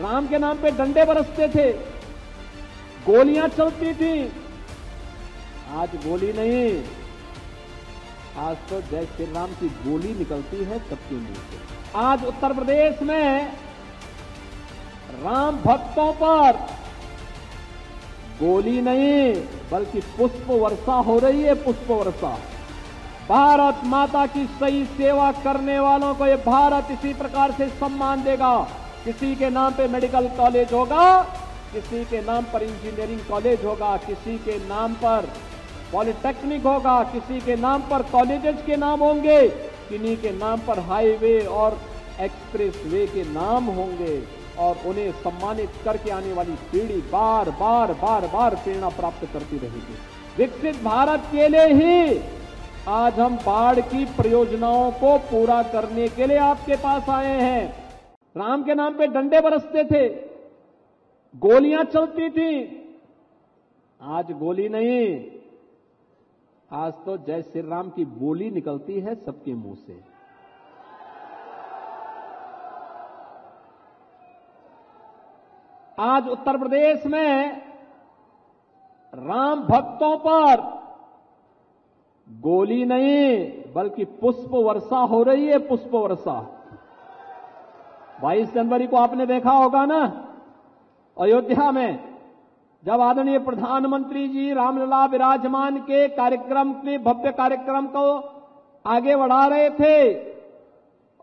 राम के नाम पे डंडे बरसते थे, गोलियां चलती थी। आज गोली नहीं, आज तो जय श्री राम की गोली निकलती है सबके मुंह से। आज उत्तर प्रदेश में राम भक्तों पर गोली नहीं बल्कि पुष्प वर्षा हो रही है, पुष्प वर्षा। भारत माता की सही सेवा करने वालों को ये भारत इसी प्रकार से सम्मान देगा। किसी के नाम पे मेडिकल कॉलेज होगा, किसी के नाम पर इंजीनियरिंग कॉलेज होगा, किसी के नाम पर पॉलिटेक्निक होगा, किसी के नाम पर कॉलेजेस के नाम होंगे, किन्हीं के नाम पर हाईवे और एक्सप्रेस वे के नाम होंगे और उन्हें सम्मानित करके आने वाली पीढ़ी बार बार बार बार प्रेरणा प्राप्त करती रहेगी। विकसित भारत के लिए ही आज हम बाढ़ की परियोजनाओं को पूरा करने के लिए आपके पास आए हैं। राम के नाम पे डंडे बरसते थे, गोलियां चलती थी। आज गोली नहीं, आज तो जय श्री राम की बोली निकलती है सबके मुंह से। आज उत्तर प्रदेश में राम भक्तों पर गोली नहीं बल्कि पुष्प वर्षा हो रही है, पुष्प वर्षा। 22 जनवरी को आपने देखा होगा ना, अयोध्या में जब आदरणीय प्रधानमंत्री जी रामलला विराजमान के कार्यक्रम के भव्य कार्यक्रम को आगे बढ़ा रहे थे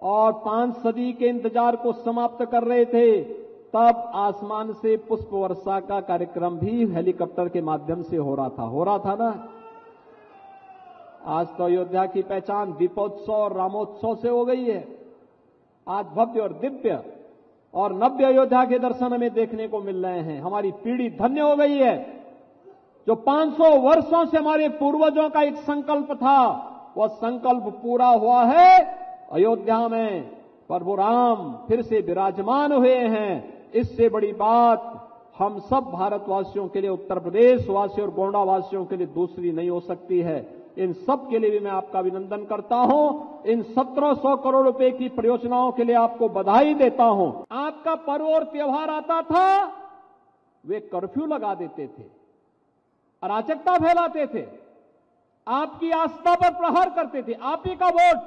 और 5 सदी के इंतजार को समाप्त कर रहे थे, तब आसमान से पुष्प वर्षा का कार्यक्रम भी हेलीकॉप्टर के माध्यम से हो रहा था ना। आज तो अयोध्या की पहचान दीपोत्सव और रामोत्सव से हो गई है। आज भव्य और दिव्य और नव्य अयोध्या के दर्शन हमें देखने को मिल रहे हैं। हमारी पीढ़ी धन्य हो गई है। जो 500 वर्षों से हमारे पूर्वजों का एक संकल्प था, वह संकल्प पूरा हुआ है। अयोध्या में प्रभु राम फिर से विराजमान हुए हैं। इससे बड़ी बात हम सब भारतवासियों के लिए, उत्तर प्रदेश वासियों और गोंडा वासियों के लिए दूसरी नहीं हो सकती है। इन सब के लिए भी मैं आपका अभिनंदन करता हूं। इन 1700 करोड़ रुपए की परियोजनाओं के लिए आपको बधाई देता हूं। आपका पर्व और त्योहार आता था, वे कर्फ्यू लगा देते थे, अराजकता फैलाते थे, आपकी आस्था पर प्रहार करते थे, आप ही का वोट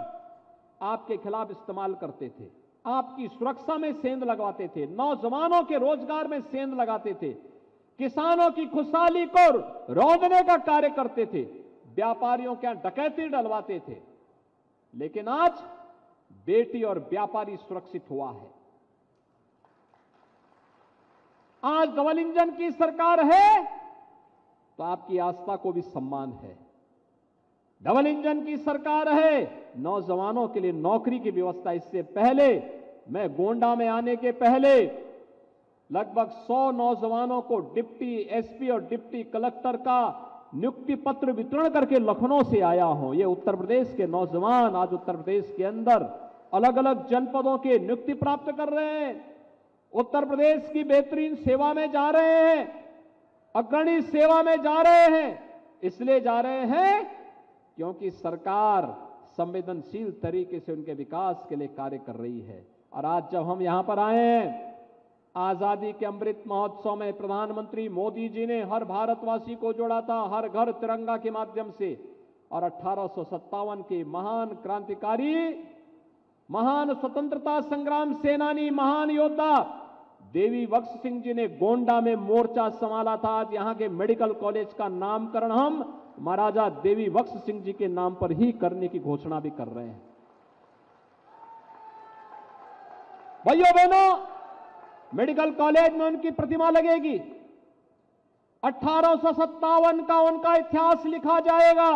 आपके खिलाफ इस्तेमाल करते थे, आपकी सुरक्षा में सेंध लगवाते थे, नौजवानों के रोजगार में सेंध लगाते थे, किसानों की खुशहाली को रौंदने का कार्य करते थे, व्यापारियों के यहां डकैती डलवाते थे। लेकिन आज बेटी और व्यापारी सुरक्षित हुआ है। आज डबल इंजन की सरकार है तो आपकी आस्था को भी सम्मान है। डबल इंजन की सरकार है, नौजवानों के लिए नौकरी की व्यवस्था। इससे पहले, मैं गोंडा में आने के पहले लगभग 100 नौजवानों को डिप्टी एसपी और डिप्टी कलेक्टर का नियुक्ति पत्र वितरण करके लखनऊ से आया हूं। ये उत्तर प्रदेश के नौजवान आज उत्तर प्रदेश के अंदर अलग अलग जनपदों के नियुक्ति प्राप्त कर रहे हैं, उत्तर प्रदेश की बेहतरीन सेवा में जा रहे हैं, अग्रणी सेवा में जा रहे हैं। इसलिए जा रहे हैं क्योंकि सरकार संवेदनशील तरीके से उनके विकास के लिए कार्य कर रही है। और आज जब हम यहां पर आए हैं, आजादी के अमृत महोत्सव में प्रधानमंत्री मोदी जी ने हर भारतवासी को जोड़ा था, हर घर तिरंगा के माध्यम से। और 1857 के महान क्रांतिकारी, महान स्वतंत्रता संग्राम सेनानी, महान योद्धा देवी बख्श सिंह जी ने गोंडा में मोर्चा संभाला था। आज यहां के मेडिकल कॉलेज का नामकरण हम महाराजा देवी बख्श सिंह जी के नाम पर ही करने की घोषणा भी कर रहे हैं। भाइयों बहनों, मेडिकल कॉलेज में उनकी प्रतिमा लगेगी। 1857 का उनका इतिहास लिखा जाएगा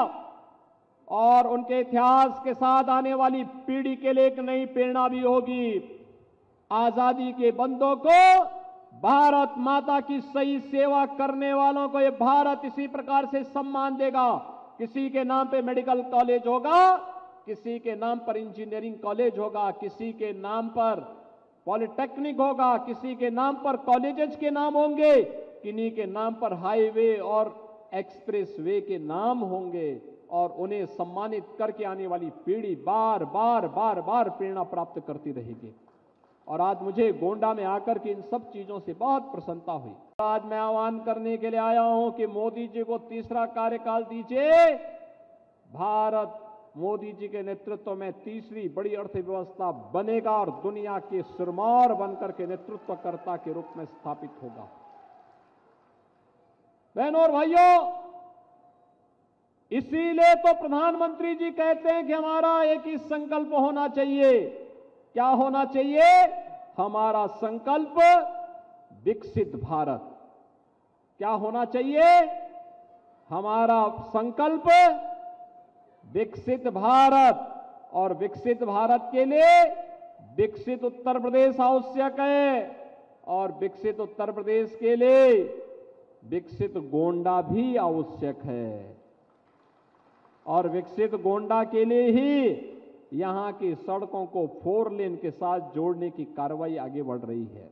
और उनके इतिहास के साथ आने वाली पीढ़ी के लिए एक नई प्रेरणा भी होगी। आजादी के बंदों को, भारत माता की सही सेवा करने वालों को ये भारत इसी प्रकार से सम्मान देगा। किसी के नाम पे मेडिकल कॉलेज होगा, किसी के नाम पर इंजीनियरिंग कॉलेज होगा, किसी के नाम पर पॉलिटेक्निक होगा, किसी के नाम पर कॉलेजेस के नाम होंगे, किन्हीं के नाम पर हाईवे और एक्सप्रेस वे के नाम होंगे और उन्हें सम्मानित करके आने वाली पीढ़ी बार बार बार बार प्रेरणा प्राप्त करती रहेगी। और आज मुझे गोंडा में आकर के इन सब चीजों से बहुत प्रसन्नता हुई। आज मैं आह्वान करने के लिए आया हूं कि मोदी जी को तीसरा कार्यकाल दीजिए। भारत मोदी जी के नेतृत्व में तीसरी बड़ी अर्थव्यवस्था बनेगा और दुनिया के सिरमौर बनकर के नेतृत्वकर्ता के रूप में स्थापित होगा। बहनों और भाइयों, इसीलिए तो प्रधानमंत्री जी कहते हैं कि हमारा एक ही संकल्प होना चाहिए। क्या होना चाहिए? हमारा संकल्प विकसित भारत। क्या होना चाहिए? हमारा संकल्प विकसित भारत। और विकसित भारत के लिए विकसित उत्तर प्रदेश आवश्यक है, और विकसित उत्तर प्रदेश के लिए विकसित गोंडा भी आवश्यक है। और विकसित गोंडा के लिए ही यहां की सड़कों को 4 लेन के साथ जोड़ने की कार्रवाई आगे बढ़ रही है।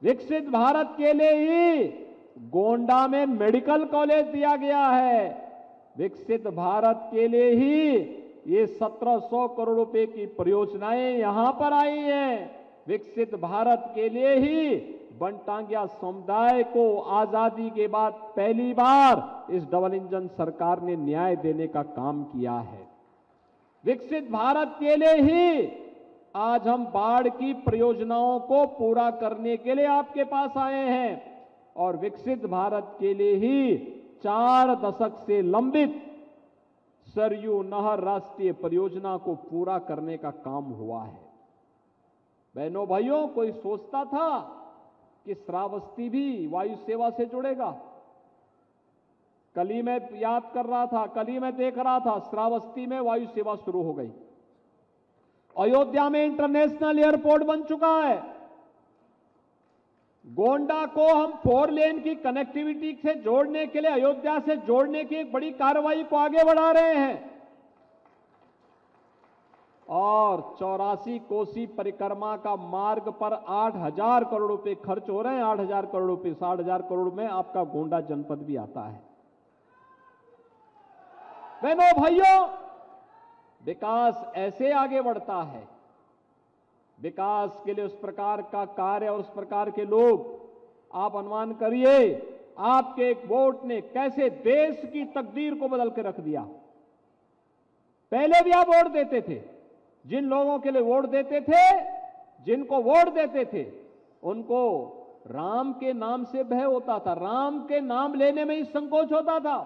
विकसित भारत के लिए ही गोंडा में मेडिकल कॉलेज दिया गया है। विकसित भारत के लिए ही ये 1700 करोड़ रुपए की परियोजनाएं यहां पर आई हैं। विकसित भारत के लिए ही बनटांगिया समुदाय को आजादी के बाद पहली बार इस डबल इंजन सरकार ने न्याय देने का काम किया है। विकसित भारत के लिए ही आज हम बाढ़ की परियोजनाओं को पूरा करने के लिए आपके पास आए हैं, और विकसित भारत के लिए ही 4 दशक से लंबित सरयू नहर राष्ट्रीय परियोजना को पूरा करने का काम हुआ है। बहनों भाइयों, कोई सोचता था कि श्रावस्ती भी वायु सेवा से जुड़ेगा? कल ही मैं याद कर रहा था, कल ही मैं देख रहा था, श्रावस्ती में वायु सेवा शुरू हो गई। अयोध्या में इंटरनेशनल एयरपोर्ट बन चुका है। गोंडा को हम 4 लेन की कनेक्टिविटी से जोड़ने के लिए, अयोध्या से जोड़ने की एक बड़ी कार्रवाई को आगे बढ़ा रहे हैं। और 84 कोसी परिक्रमा का मार्ग पर 8,000 करोड़ रुपए खर्च हो रहे हैं। 8,000 करोड़ रुपए, 60,000 करोड़ में आपका गोंडा जनपद भी आता है। बहनों भाइयों, विकास ऐसे आगे बढ़ता है। विकास के लिए उस प्रकार का कार्य और उस प्रकार के लोग, आप अनुमान करिए आपके एक वोट ने कैसे देश की तकदीर को बदल के रख दिया। पहले भी आप वोट देते थे, जिन लोगों के लिए वोट देते थे, जिनको वोट देते थे, उनको राम के नाम से भय होता था, राम के नाम लेने में ही संकोच होता था।